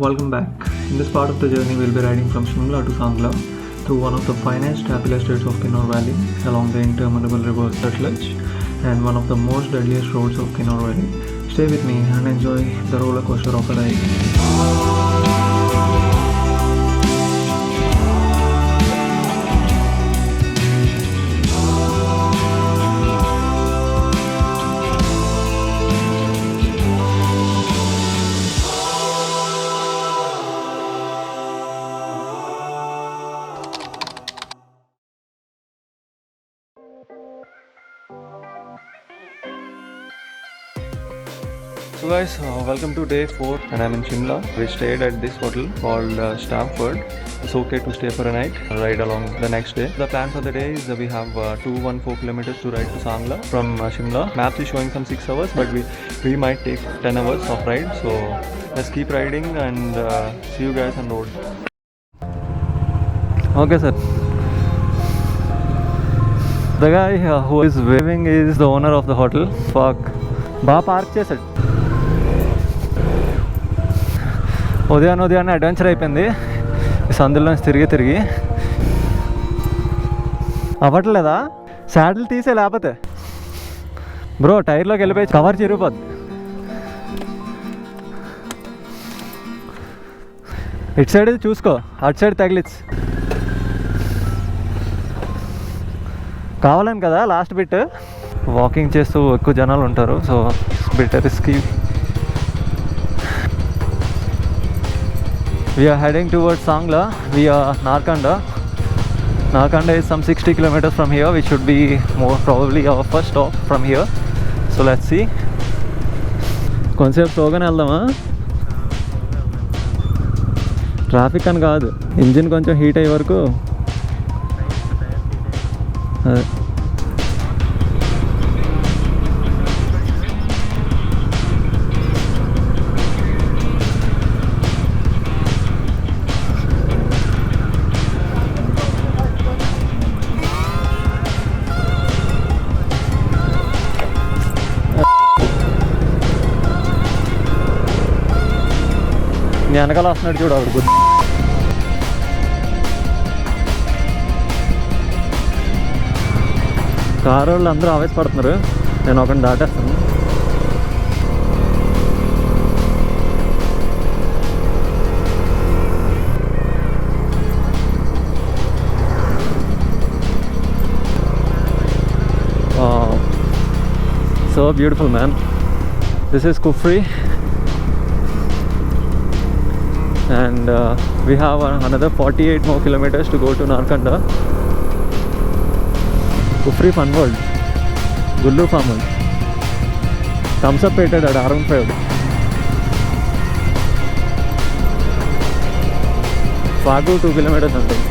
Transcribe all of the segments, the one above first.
Welcome back. In this part of the journey, we'll be riding from Shimla to Sangla through one of the finest, happiest states of Kinnaur Valley, along the interminable river Sutlej, and one of the most deadliest roads of Kinnaur Valley. Stay with me and enjoy the roller coaster of a ride. So guys, welcome to day 4 and I'm in Shimla. We stayed at this hotel called Stamford. It's okay to stay for a night, ride along the next day. The plan for the day is we have 214 kilometers to ride to Sangla from Shimla. Maps is showing some 6 hours, but we might take 10 hours of ride. So let's keep riding and see you guys on road. Okay sir. The guy who is waving is the owner of the hotel. Fuck. Ba park chesad. ఉదయాన్నే adventure అయిపోయింది సందుల్లో తిరిగి అవ్వట్లేదా saddle తీసే లేకపోతే bro టైర్లోకి వెళ్ళిపోయి cover చిరిగిపోద్ది ఇటు side చూసుకో అటు సైడ్ తగిలిచ్చు కావాలని కదా లాస్ట్ బిట్ వాకింగ్ చేస్తూ ఎక్కువ జనాలు ఉంటారు so bit risky. We are heading towards Sangla via Narkanda. Narkanda is some 60 kilometers from here, which should be more probably our first stop from here. So let's see. కొంచెంసేపు స్లోగానే వెళ్దామా? Traffic అని కాదు, engine కొంచెం heat అయ్యే వరకు. వెనకాల వస్తున్నాడు చూడు ఆవిడ బుద్ధి. కారు వాళ్ళు అందరూ ఆవేశపడుతున్నారు, నేను ఒకరిని దాటేస్తాను. So beautiful man. This is Kufri. And we have another 48 more kilometers to go to Narkanda. Kufri Fun World, Gullu Farm World. Thumbs up rated at around 5. Fagu 2 kilometers something.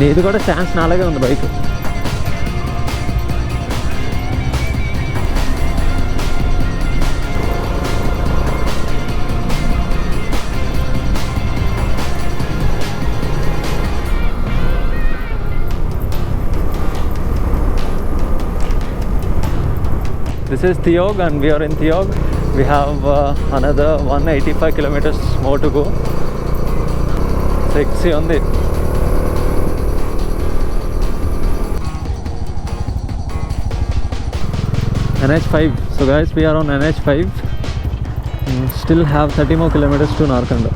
Needu kuda chance nalage undi bike. This is Thiog and we are in Thiog. We have another 185 kilometers more to go. Sexy on the NH5. So guys, we are on NH5. Still have 30 more kilometers to Narkanda.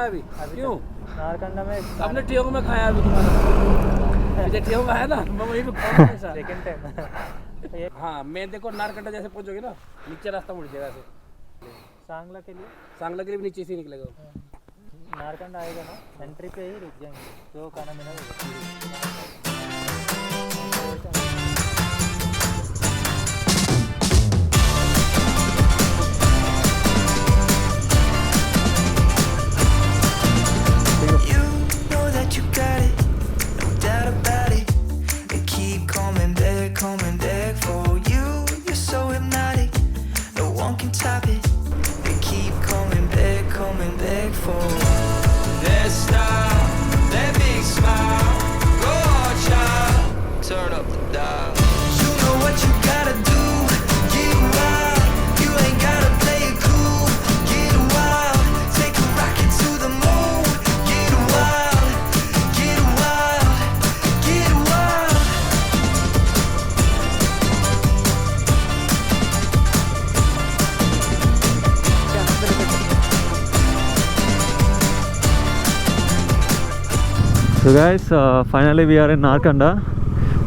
अभी क्यों? नारकंडा में आपने टियों में खाया अभी तुम्हारा टियों में है ना, मैं वहीं पे खाऊंगा ऐसा सेकंड टाइम। हाँ मैं देखो नारकंडा जैसे पहुंचोगे ना नीचे रास्ता मुड़ जाएगा ऐसे, सांगला के लिए भी नीचे से निकलेगा। नारकंडा आएगा ना, एंट्री पे ही रुक जाएंगे, जो खाना मिला So guys, finally we are in Narkanda.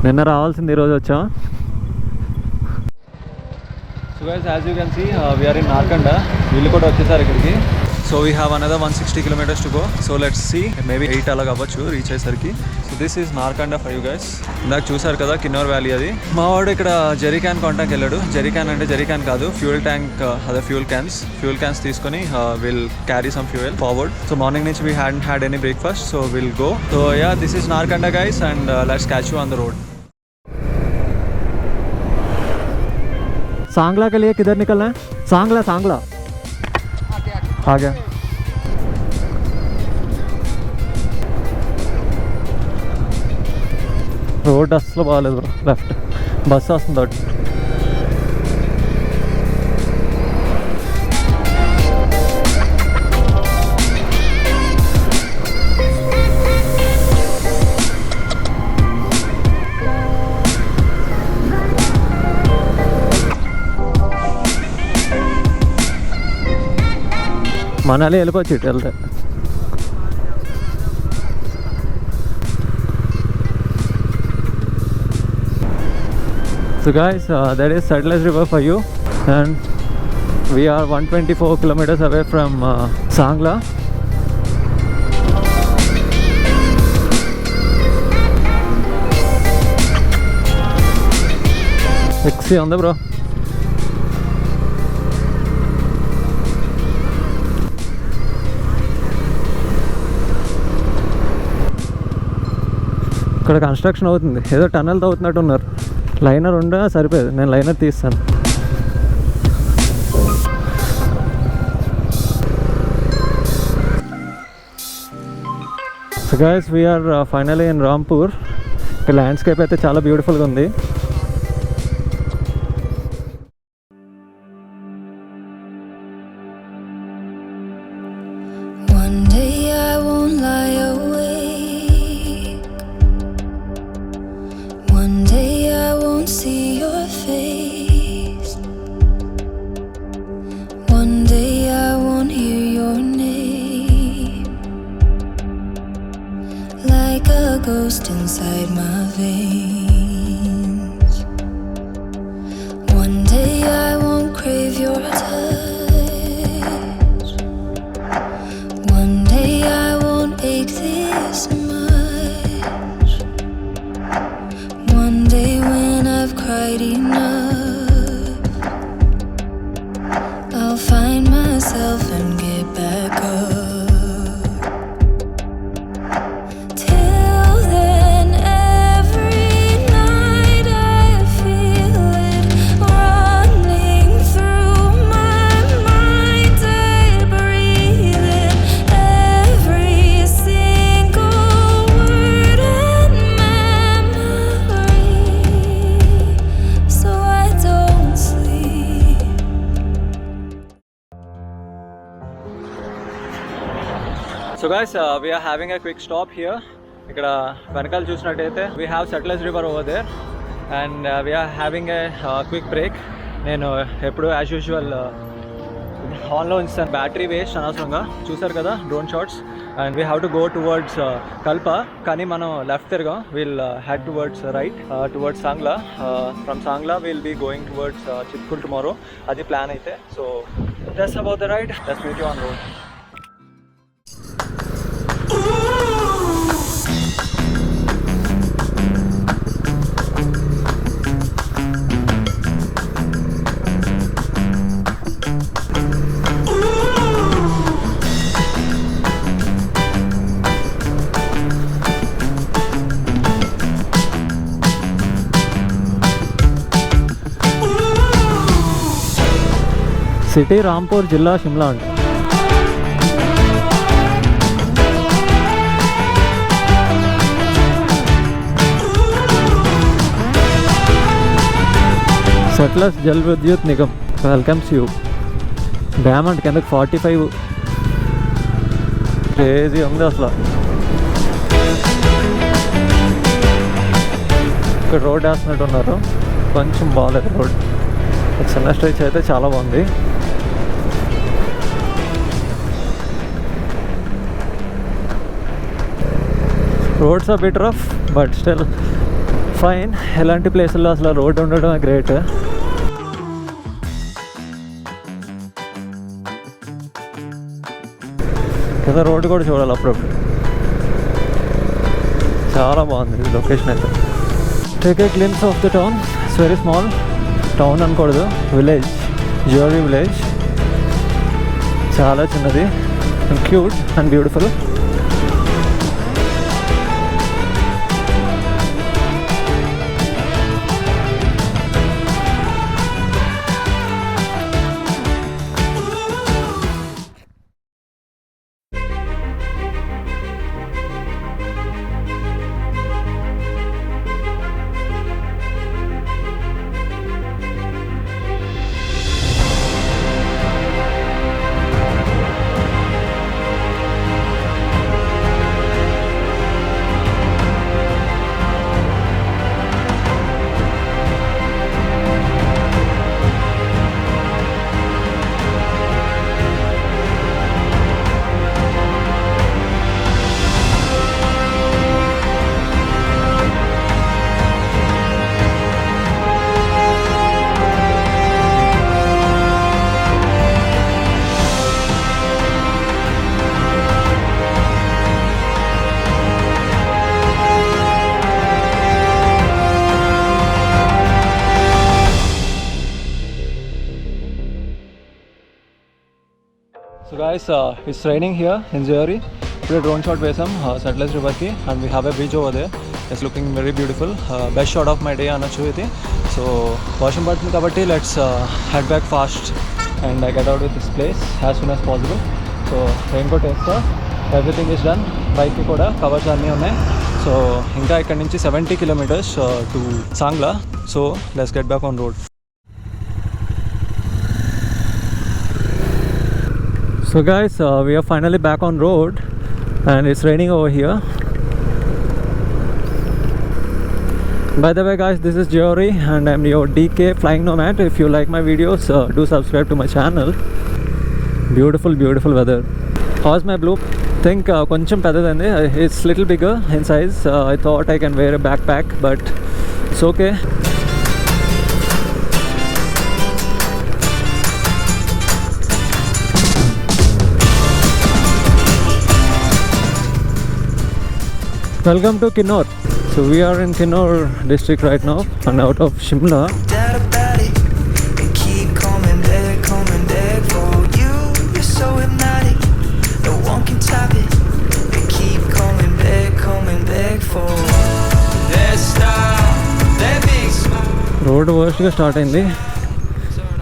నిన్న రావాల్సింది ఈరోజు వచ్చాం. So guys, as you can see, we are in Narkanda. వీళ్ళు కూడా వచ్చేసారు ఇక్కడికి. So we have another 160 kilometers to go. So let's see, maybe 8 అలాగ అవ్వచ్చు రీచ్ అయ్యేసరికి. So this is Narkanda for you guys. ఇందాక చూసారు కదా కిన్నౌర్ వ్యాలీ అది. మా వాడు ఇక్కడ జెరీ క్యాన్ కాంటాక్ట్కి వెళ్ళాడు. జెరీ క్యాన్ అంటే జెరీ క్యాన్ కాదు, ఫ్యూయల్ ట్యాంక్, అదే ఫ్యూయల్ క్యాన్స్ తీసుకొని will carry some fuel forward. So morning నుంచి we hadn't had any breakfast, so we'll go. So yeah, this is Narkanda guys, and let's catch you on the road. Sangla के लिए किधर निकलना है? सांगला आ गया. Road అసలు బాగాలేదు బ్రో, లెఫ్ట్ బస్సు వస్తుంది అటు. మనాలి వెళ్ళిపోవచ్చు ఇటు వెళ్తే. So guys, that is Satellite River for you, and we are 124 kilometers away from Sangla. Exi on the bro. ఇక్కడ కన్స్ట్రక్షన్ అవుతుంది, ఏదో టనల్ తవ్వుతున్నట్టు ఉన్నారు. లైనర్ ఉండా సరిపోయేది, నేను లైనర్ తీస్తాను. So guys, we're finally in Rampur. ఇక్కడ ల్యాండ్స్కేప్ అయితే చాలా బ్యూటిఫుల్గా ఉంది. Ghost inside my veins. One day I won't crave your touch. One day I won't ache this much. One day when I've cried enough, I'll find myself and get back up. So guys, we are having a quick stop here. ఇక్కడ వెనకాల చూసినట్టయితే we have Satellite River over there, and we are having a quick break. నేను ఎప్పుడు as usual ఆన్లో ఉంచుతాను, battery waste అనవసరంగా. చూసారు కదా drone shots. And we have to go towards Kalpa, కానీ మనం లెఫ్ట్ తిరగాం. Will head towards right towards Sangla. From Sangla will be going towards Chitkul tomorrow. అది ప్లాన్ అయితే. So that's about the ride. Let's meet you on road. City Rampur, జిల్లా షిమ్లా అంట. Settlers Jal విద్యుత్ Nigam welcomes you. Dam అంటే కిందకి 45. క్రేజీ ఉంది అసలు. ఇక్కడ రోడ్ వేస్తున్నట్టు ఉన్నారు, కొంచెం బాగాలేదు రోడ్. చిన్న స్ట్రెచ్ అయితే చాలా బాగుంది. Roads are bit rough but still fine. ఎలాంటి ప్లేసుల్లో అసలు రోడ్ ఉండడం గ్రేట్. కదా రోడ్ కూడా చూడాలి అప్పుడప్పుడు. చాలా బాగుంది లొకేషన్ అయితే. Take a glimpse of the town. It's very small town అనకూడదు, విలేజ్, జ్యువెలరీ విలేజ్. చాలా చిన్నది and cute and beautiful. So guys, it's raining here in Jewelry. Today drone shot వేసాం సెట్లెస్ రివర్కి, and we have a beach over there. It's looking very beautiful. Best shot of my day అనొచ్చు ఇది. So వర్షం పడుతుంది కాబట్టి let's head back fast and I get out with this place as soon as possible. So raincoat వేస్తా. Everything is done. బైక్కి కూడా covers అన్నీ ఉన్నాయి. సో ఇంకా ఇక్కడ నుంచి 70 kilometers to Sangla. So let's get back on road. So guys, we are finally back on road and it's raining over here. By the way guys, this is Jory and I'm your DK Flying Nomad. If you like my videos, do subscribe to my channel. Beautiful, beautiful weather. How's my blue? Think koncham pedadandi. It's little bigger in size. I thought I can wear a backpack, but it's okay. Welcome to Kinnaur. So we are in Kinnaur district right now and out of Shimla. Road వర్స్ట్గా start అయింది.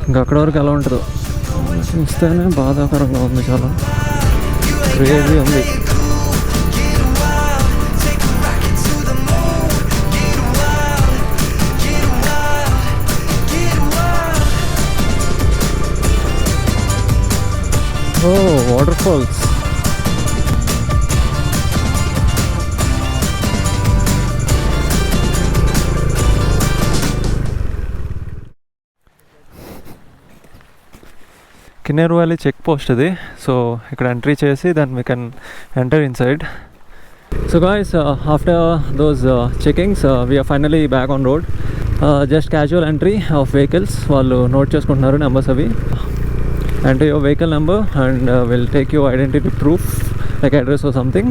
ఇంకా అక్కడ వరకు ఎలా ఉంటుందో చూస్తేనే బాధాకరంగా ఉంది. చాలా క్రేజీ ఉంది. Oh, waterfalls. Kinnaur valley check post ఇది. సో ఇక్కడ ఎంట్రీ చేసి then we can enter inside. So guys, after those checkings we're finally back on road. Just casual entry of vehicles. వాళ్ళు నోట్ చేసుకుంటున్నారు నెంబర్స్ అవి. Enter your vehicle number and will take your identity proof like address or something.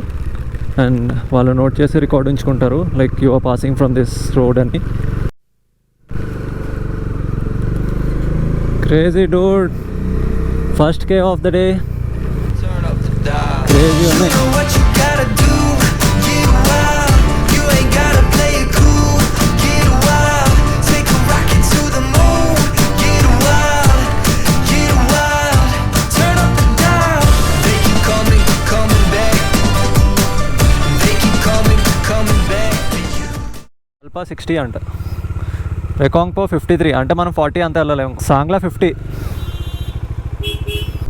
And వాళ్ళు note చేసి record ఉంచుకుంటారు like you are passing from this road అని. Crazy dude, first K of the day. Crazy ఉన్నాయి. Alpha 60 అంట, రెకాంగ్పో 53 అంటే మనం 40 అంత వెళ్ళలేము. సాంగ్లా 50.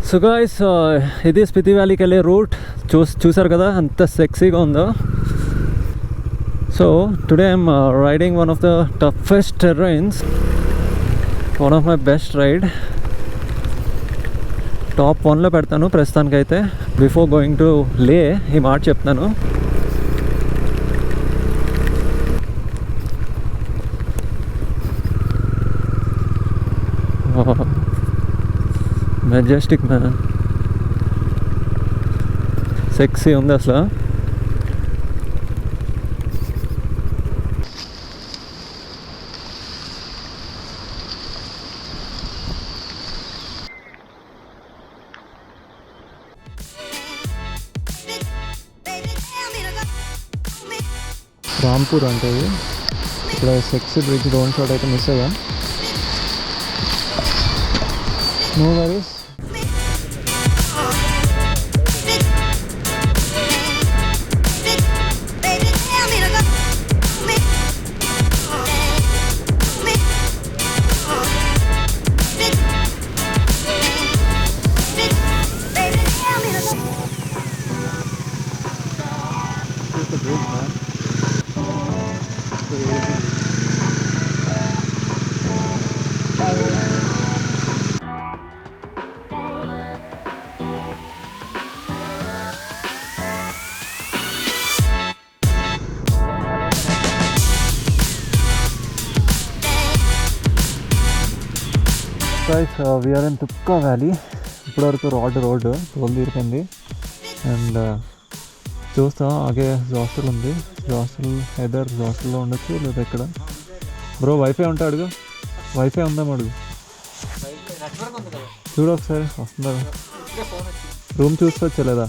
సో గాయ్స్, ఇది స్పితి వ్యాలీకి వెళ్ళే రూట్. చూసారు కదా అంత సెక్సీగా ఉందో. So today I'm riding one of the toughest terrains, one of my best ride. Top 1లో పెడతాను ప్రస్తుతానికైతే. బిఫోర్ గోయింగ్ టు లే ఈ మాట చెప్తాను. మెజెస్టిక్ మ్యాన్, సెక్సీ ఉంది అసలు. రాంపూర్ అంటే ఇక్కడ సెక్సీ బ్రిడ్జ్ డోన్ షాట్ అయితే మిస్ అయ్యా. No worries. Guys, we are in Tupka Valley. ఇప్పటివరకు రోడ్ తోలు తీరిపోయింది. అండ్ చూస్తా ఆగే హాస్టల్ ఉంది. హాస్టల్లో ఉండొచ్చు లేదా ఇక్కడ. బ్రో వైఫై ఉంటే అడుగు. వైఫై ఉందాం అడుగు. చూడు ఒకసారి వస్తుందా. రూమ్ చూసుకోవచ్చా లేదా.